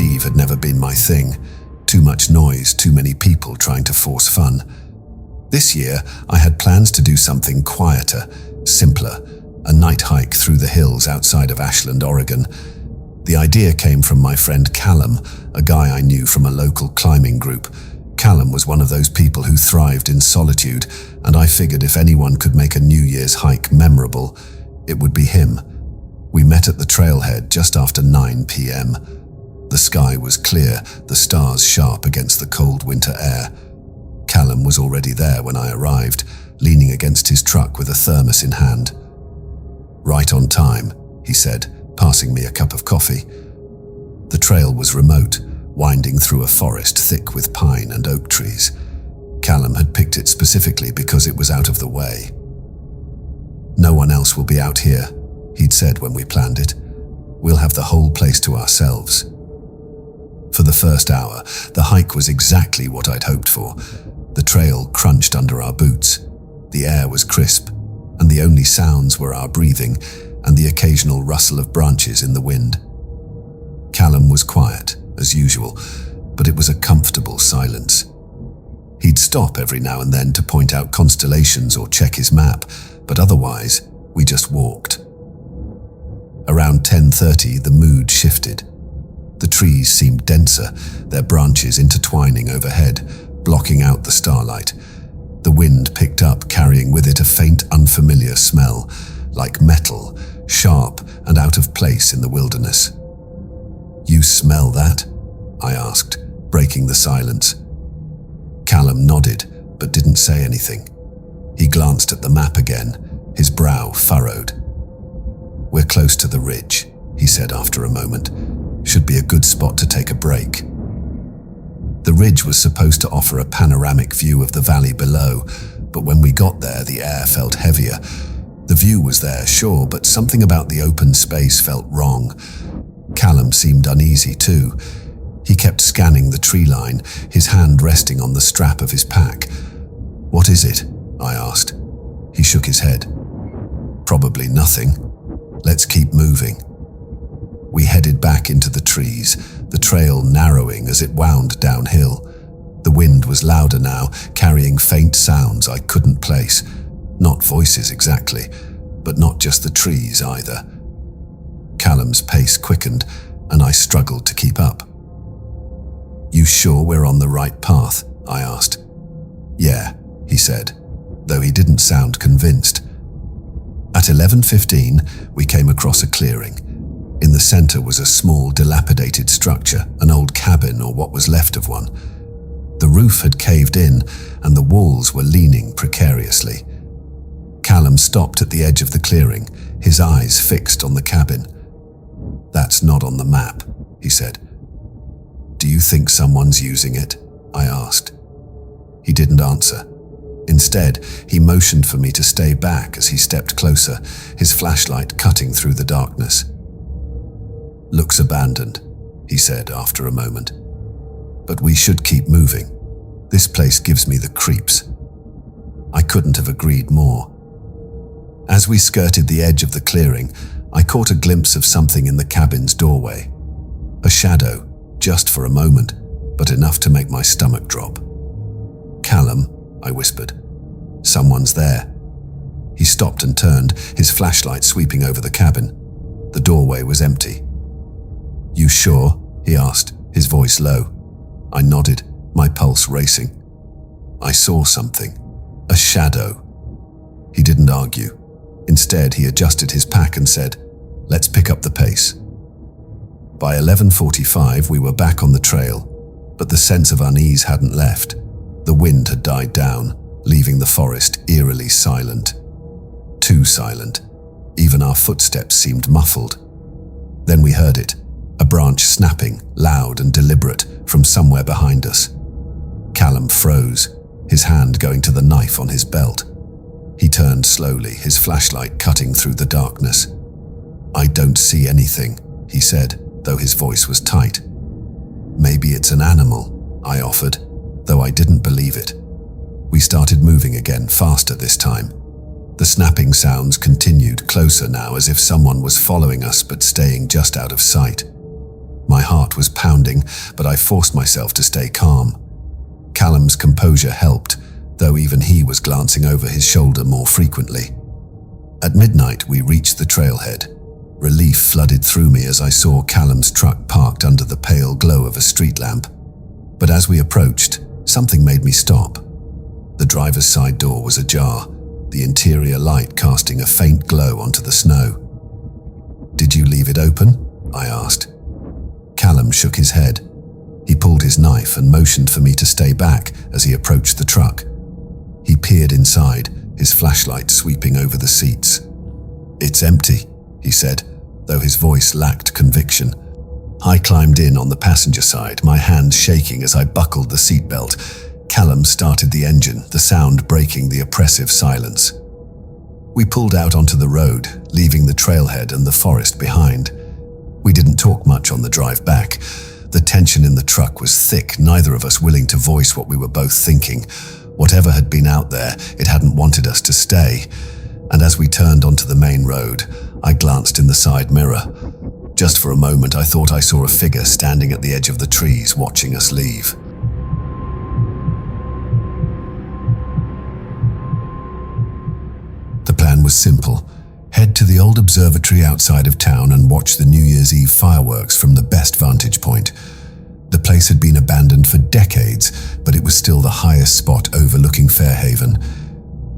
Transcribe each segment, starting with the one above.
Eve had never been my thing. Too much noise, too many people trying to force fun. This year, I had plans to do something quieter, simpler, a night hike through the hills outside of Ashland, Oregon. The idea came from my friend Callum, a guy I knew from a local climbing group. Callum was one of those people who thrived in solitude, and I figured if anyone could make a New Year's hike memorable, it would be him. We met at the trailhead just after 9 p.m. The sky was clear, the stars sharp against the cold winter air. Callum was already there when I arrived, leaning against his truck with a thermos in hand. "Right on time," he said, passing me a cup of coffee. The trail was remote, winding through a forest thick with pine and oak trees. Callum had picked it specifically because it was out of the way. "No one else will be out here," he'd said when we planned it. "We'll have the whole place to ourselves." For the first hour, the hike was exactly what I'd hoped for. The trail crunched under our boots. The air was crisp, and the only sounds were our breathing and the occasional rustle of branches in the wind. Callum was quiet, as usual, but it was a comfortable silence. He'd stop every now and then to point out constellations or check his map, but otherwise, we just walked. Around 10:30, the mood shifted. The trees seemed denser, their branches intertwining overhead, blocking out the starlight. The wind picked up, carrying with it a faint, unfamiliar smell, like metal, sharp and out of place in the wilderness. "You smell that?" I asked, breaking the silence. Callum nodded, but didn't say anything. He glanced at the map again, his brow furrowed. "We're close to the ridge," he said after a moment. "Should be a good spot to take a break." The ridge was supposed to offer a panoramic view of the valley below, but when we got there, the air felt heavier. The view was there, sure, but something about the open space felt wrong. Callum seemed uneasy too. He kept scanning the tree line, his hand resting on the strap of his pack. "What is it?" I asked. He shook his head. "Probably nothing. Let's keep moving." We headed back into the trees, the trail narrowing as it wound downhill. The wind was louder now, carrying faint sounds I couldn't place. Not voices exactly, but not just the trees either. Callum's pace quickened, and I struggled to keep up. "You sure we're on the right path?" I asked. "Yeah," he said, though he didn't sound convinced. At 11:15, we came across a clearing. In the center was a small, dilapidated structure, an old cabin or what was left of one. The roof had caved in, and the walls were leaning precariously. Callum stopped at the edge of the clearing, his eyes fixed on the cabin. "That's not on the map," he said. "Do you think someone's using it?" I asked. He didn't answer. Instead, he motioned for me to stay back as he stepped closer, his flashlight cutting through the darkness. "Looks abandoned," he said after a moment. "But we should keep moving. This place gives me the creeps." I couldn't have agreed more. As we skirted the edge of the clearing, I caught a glimpse of something in the cabin's doorway. A shadow, just for a moment, but enough to make my stomach drop. "Callum," I whispered. "Someone's there." He stopped and turned, his flashlight sweeping over the cabin. The doorway was empty. "You sure?" he asked, his voice low. I nodded, my pulse racing. "I saw something. A shadow." He didn't argue. Instead, he adjusted his pack and said, "Let's pick up the pace." By 11:45, we were back on the trail, but the sense of unease hadn't left. The wind had died down, leaving the forest eerily silent. Too silent. Even our footsteps seemed muffled. Then we heard it, a branch snapping, loud and deliberate, from somewhere behind us. Callum froze, his hand going to the knife on his belt. He turned slowly, his flashlight cutting through the darkness. "I don't see anything," he said, though his voice was tight. "Maybe it's an animal," I offered, though I didn't believe it. We started moving again, faster this time. The snapping sounds continued, closer now, as if someone was following us but staying just out of sight. My heart was pounding, but I forced myself to stay calm. Callum's composure helped, though even he was glancing over his shoulder more frequently. At midnight, we reached the trailhead. Relief flooded through me as I saw Callum's truck parked under the pale glow of a street lamp. But as we approached, something made me stop. The driver's side door was ajar, the interior light casting a faint glow onto the snow. "Did you leave it open?" I asked. Callum shook his head. He pulled his knife and motioned for me to stay back as he approached the truck. He peered inside, his flashlight sweeping over the seats. "It's empty," he said, though his voice lacked conviction. I climbed in on the passenger side, my hands shaking as I buckled the seatbelt. Callum started the engine, the sound breaking the oppressive silence. We pulled out onto the road, leaving the trailhead and the forest behind. We didn't talk much on the drive back. The tension in the truck was thick, neither of us willing to voice what we were both thinking. Whatever had been out there, it hadn't wanted us to stay. And as we turned onto the main road, I glanced in the side mirror. Just for a moment, I thought I saw a figure standing at the edge of the trees, watching us leave. The plan was simple. Head to the old observatory outside of town and watch the New Year's Eve fireworks from the best vantage point. The place had been abandoned for decades, but it was still the highest spot overlooking Fairhaven.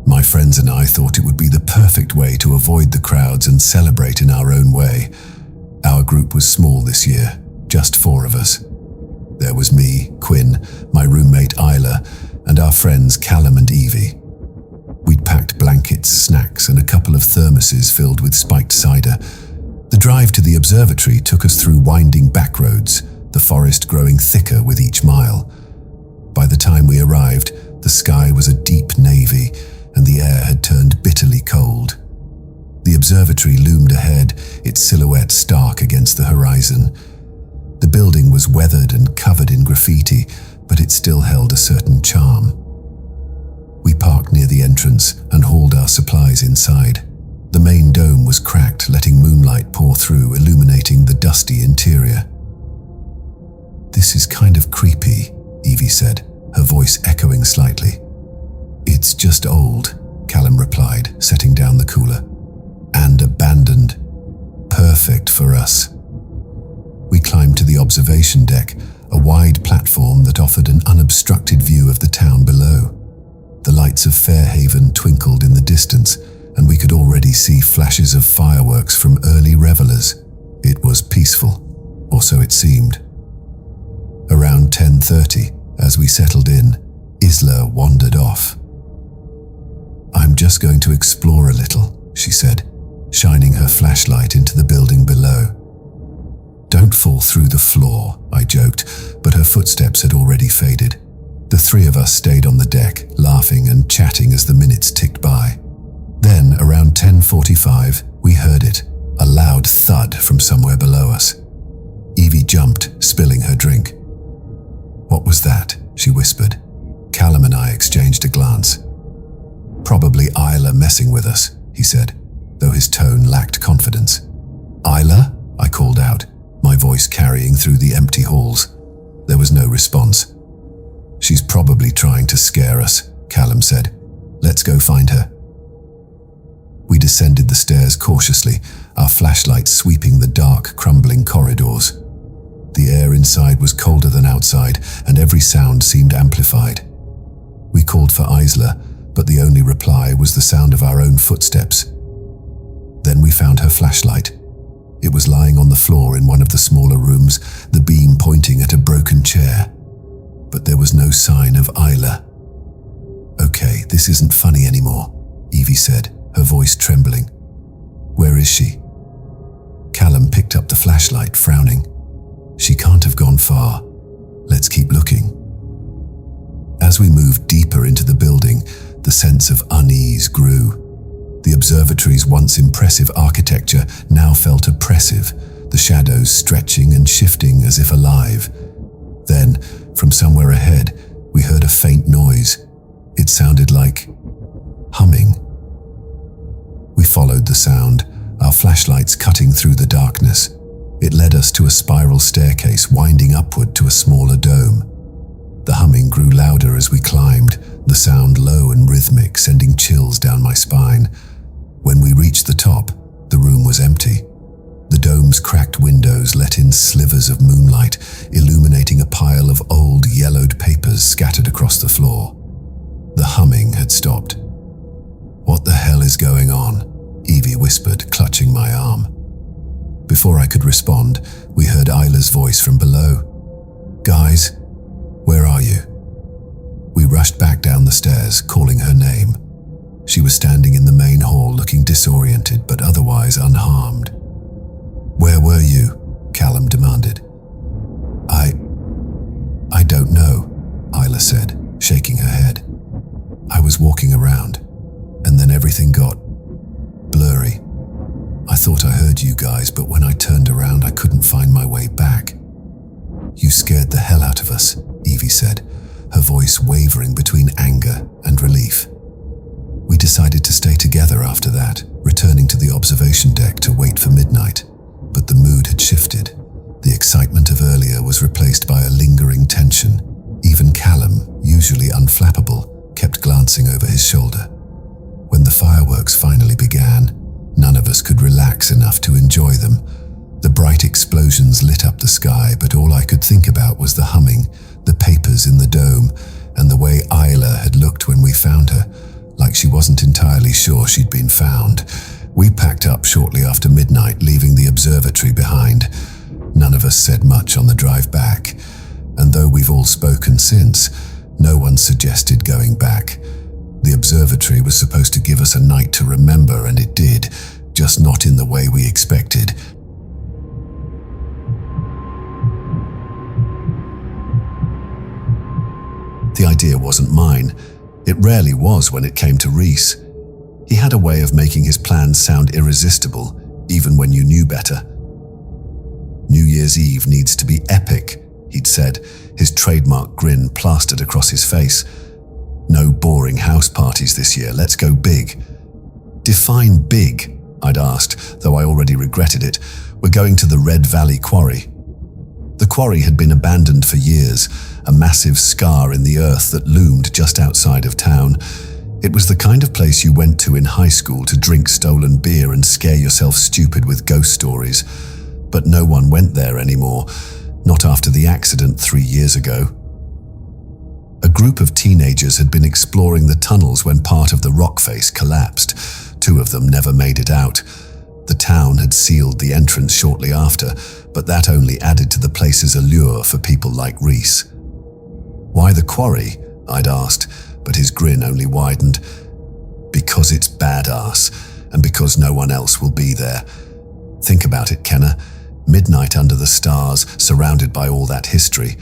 My friends and I thought it would be the perfect way to avoid the crowds and celebrate in our own way. Our group was small this year, just 4 of us. There was me, Quinn, my roommate Isla, and our friends Callum and Evie. We'd packed blankets, snacks, and a couple of thermoses filled with spiked cider. The drive to the observatory took us through winding back roads, the forest growing thicker with each mile. By the time we arrived, the sky was a deep navy, and the air had turned bitterly cold. The observatory loomed ahead, its silhouette stark against the horizon. The building was weathered and covered in graffiti, but it still held a certain charm. We parked near the entrance and hauled our supplies inside. The main dome was cracked, letting moonlight pour through, illuminating the dusty interior. "This is kind of creepy," Evie said, her voice echoing slightly. "It's just old," Callum replied, setting down the cooler. "And abandoned. Perfect for us." We climbed to the observation deck, a wide platform that offered an unobstructed view of the town below. The lights of Fairhaven twinkled in the distance, and we could already see flashes of fireworks from early revelers. It was peaceful, or so it seemed. Around 10:30, as we settled in, Isla wandered off. "I'm just going to explore a little," she said, shining her flashlight into the building below. "Don't fall through the floor," I joked, but her footsteps had already faded. The 3 of us stayed on the deck, laughing and chatting as the minutes ticked by. Then, around 10:45, we heard it, a loud thud from somewhere below us. Evie jumped, spilling her drink. "What was that?" she whispered. Callum and I exchanged a glance. "Probably Isla messing with us," he said, though his tone lacked confidence. "Isla?" I called out, my voice carrying through the empty halls. There was no response. "She's probably trying to scare us," Callum said. "Let's go find her." We descended the stairs cautiously, our flashlights sweeping the dark, crumbling corridors. The air inside was colder than outside, and every sound seemed amplified. We called for Isla, but the only reply was the sound of our own footsteps. Then we found her flashlight. It was lying on the floor in one of the smaller rooms, the beam pointing at a broken chair. But there was no sign of Isla. "Okay, this isn't funny anymore," Evie said, her voice trembling. "Where is she?" Callum picked up the flashlight, frowning. "She can't have gone far. Let's keep looking." As we moved deeper into the building, the sense of unease grew. The observatory's once impressive architecture now felt oppressive, the shadows stretching and shifting as if alive. Then, from somewhere ahead, we heard a faint noise. It sounded like humming. We followed the sound, our flashlights cutting through the darkness. It led us to a spiral staircase winding upward to a smaller dome. The humming grew louder as we climbed, the sound low and rhythmic, sending chills down my spine. When we reached the top, the room was empty. The dome's cracked windows let in slivers of moonlight, illuminating a pile of old, yellowed papers scattered across the floor. The humming had stopped. "What the hell is going on?" Evie whispered, clutching my arm. Before I could respond, we heard Isla's voice from below. "Guys, where are you?" We rushed back down the stairs, calling her name. She was standing in the main hall, looking disoriented but otherwise unharmed. "Where were you?" Callum demanded. I don't know," Isla said, shaking her head. "I was walking around, and then everything got blurry. I thought I heard you guys, but when I turned around, I couldn't find my way back." "You scared the hell out of us," Evie said, her voice wavering between anger and relief. We decided to stay together after that, returning to the observation deck to wait for midnight. But the mood had shifted. The excitement of earlier was replaced by a lingering tension. Even Callum, usually unflappable, kept glancing over his shoulder. When the fireworks finally began, none of us could relax enough to enjoy them. The bright explosions lit up the sky, but all I could think about was the humming, the papers in the dome, and the way Isla had looked when we found her, like she wasn't entirely sure she'd been found. We packed up shortly after midnight, leaving the observatory behind. None of us said much on the drive back, and though we've all spoken since, no one suggested going back. The observatory was supposed to give us a night to remember, and it did, just not in the way we expected. The idea wasn't mine. It rarely was when it came to Reese. He had a way of making his plans sound irresistible, even when you knew better. "New Year's Eve needs to be epic," he'd said, his trademark grin plastered across his face. "No boring house parties this year, let's go big." "Define big," I'd asked, though I already regretted it. "We're going to the Red Valley Quarry." The quarry had been abandoned for years, a massive scar in the earth that loomed just outside of town. It was the kind of place you went to in high school to drink stolen beer and scare yourself stupid with ghost stories. But no one went there anymore, not after the accident 3 years ago. A group of teenagers had been exploring the tunnels when part of the rock face collapsed. 2 of them never made it out. The town had sealed the entrance shortly after, but that only added to the place's allure for people like Reese. "Why the quarry?" I'd asked, but his grin only widened. "Because it's badass, and because no one else will be there. Think about it, Kenna. Midnight under the stars, surrounded by all that history.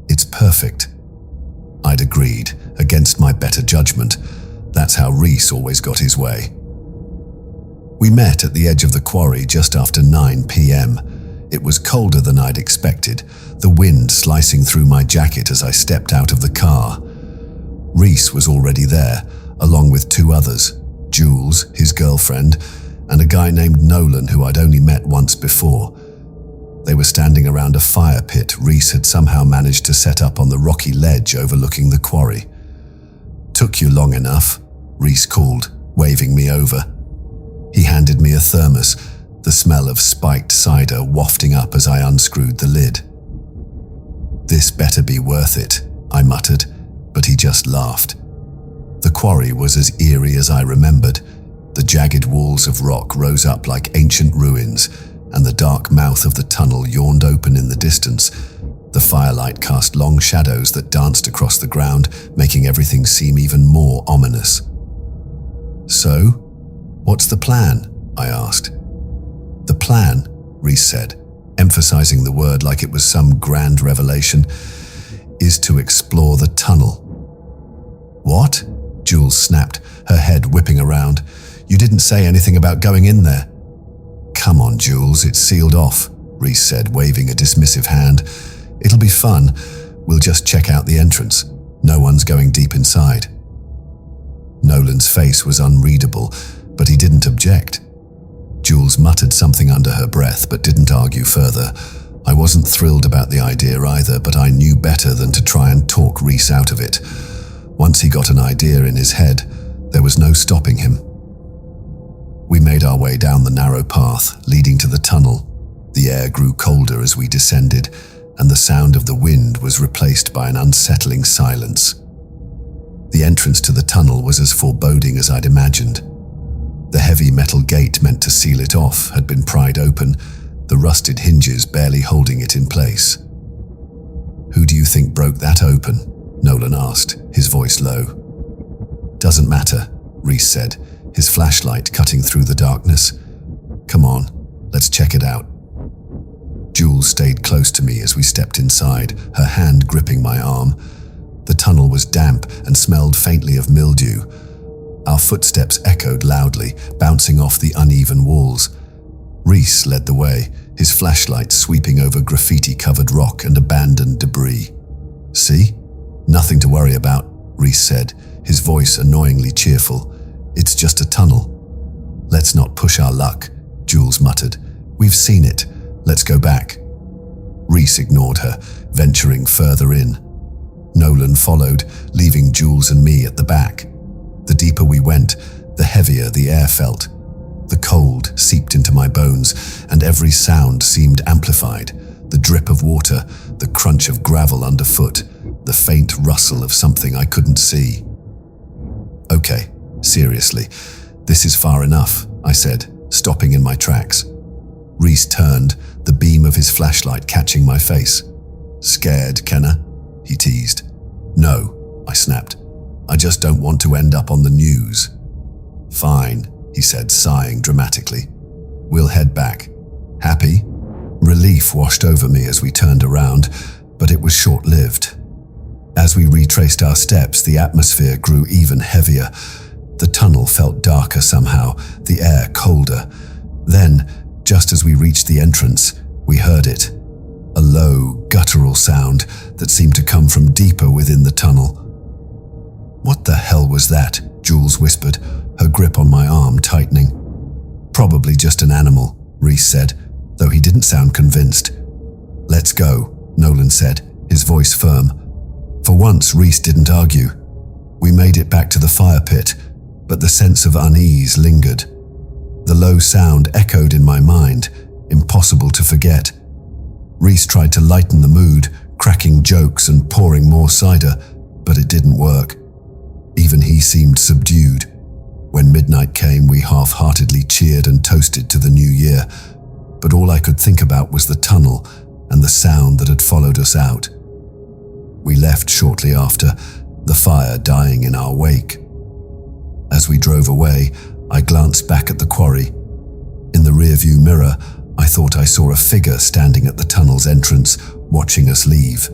It's perfect." I'd agreed, against my better judgment. That's how Reese always got his way. We met at the edge of the quarry just after 9 p.m. It was colder than I'd expected, the wind slicing through my jacket as I stepped out of the car. Reese was already there, along with 2 others, Jules, his girlfriend, and a guy named Nolan who I'd only met once before. They were standing around a fire pit Reese had somehow managed to set up on the rocky ledge overlooking the quarry. "Took you long enough," Reese called, waving me over. He handed me a thermos, the smell of spiked cider wafting up as I unscrewed the lid. "This better be worth it," I muttered, but he just laughed. The quarry was as eerie as I remembered. The jagged walls of rock rose up like ancient ruins, and the dark mouth of the tunnel yawned open in the distance. The firelight cast long shadows that danced across the ground, making everything seem even more ominous. "So, what's the plan?" I asked. "The plan," Reese said, emphasizing the word like it was some grand revelation, "is to explore the tunnel." "What?" Jules snapped, her head whipping around. "You didn't say anything about going in there." "Come on, Jules, it's sealed off," Reese said, waving a dismissive hand. "It'll be fun. We'll just check out the entrance. No one's going deep inside." Nolan's face was unreadable, but he didn't object. Jules muttered something under her breath but didn't argue further. I wasn't thrilled about the idea either, but I knew better than to try and talk Reese out of it. Once he got an idea in his head, there was no stopping him. We made our way down the narrow path leading to the tunnel. The air grew colder as we descended, and the sound of the wind was replaced by an unsettling silence. The entrance to the tunnel was as foreboding as I'd imagined. The heavy metal gate meant to seal it off had been pried open, the rusted hinges barely holding it in place. "Who do you think broke that open?" Nolan asked, his voice low. "Doesn't matter," Reese said, his flashlight cutting through the darkness. "Come on, let's check it out." Jules stayed close to me as we stepped inside, her hand gripping my arm. The tunnel was damp and smelled faintly of mildew. Our footsteps echoed loudly, bouncing off the uneven walls. Reese led the way, his flashlight sweeping over graffiti-covered rock and abandoned debris. "See? Nothing to worry about," Reese said, his voice annoyingly cheerful. "It's just a tunnel." "Let's not push our luck," Jules muttered. "We've seen it. Let's go back." Reese ignored her, venturing further in. Nolan followed, leaving Jules and me at the back. The deeper we went, the heavier the air felt. The cold seeped into my bones, and every sound seemed amplified. The drip of water, the crunch of gravel underfoot, the faint rustle of something I couldn't see. "Okay, seriously, this is far enough," I said, stopping in my tracks. Reese turned, the beam of his flashlight catching my face. "Scared, Kenna?" he teased. "No," I snapped. "I just don't want to end up on the news." "Fine," he said, sighing dramatically. "We'll head back. Happy?" Relief washed over me as we turned around, but it was short-lived. As we retraced our steps, the atmosphere grew even heavier. The tunnel felt darker somehow, the air colder. Then, just as we reached the entrance, we heard it. A low, guttural sound that seemed to come from deeper within the tunnel. "What the hell was that?" Jules whispered, her grip on my arm tightening. "Probably just an animal," Reese said, though he didn't sound convinced. "Let's go," Nolan said, his voice firm. For once, Reese didn't argue. We made it back to the fire pit, but the sense of unease lingered. The low sound echoed in my mind, impossible to forget. Reese tried to lighten the mood, cracking jokes and pouring more cider, but it didn't work. Even he seemed subdued. When midnight came, we half-heartedly cheered and toasted to the new year, but all I could think about was the tunnel and the sound that had followed us out. We left shortly after, the fire dying in our wake. As we drove away, I glanced back at the quarry. In the rearview mirror, I thought I saw a figure standing at the tunnel's entrance, watching us leave.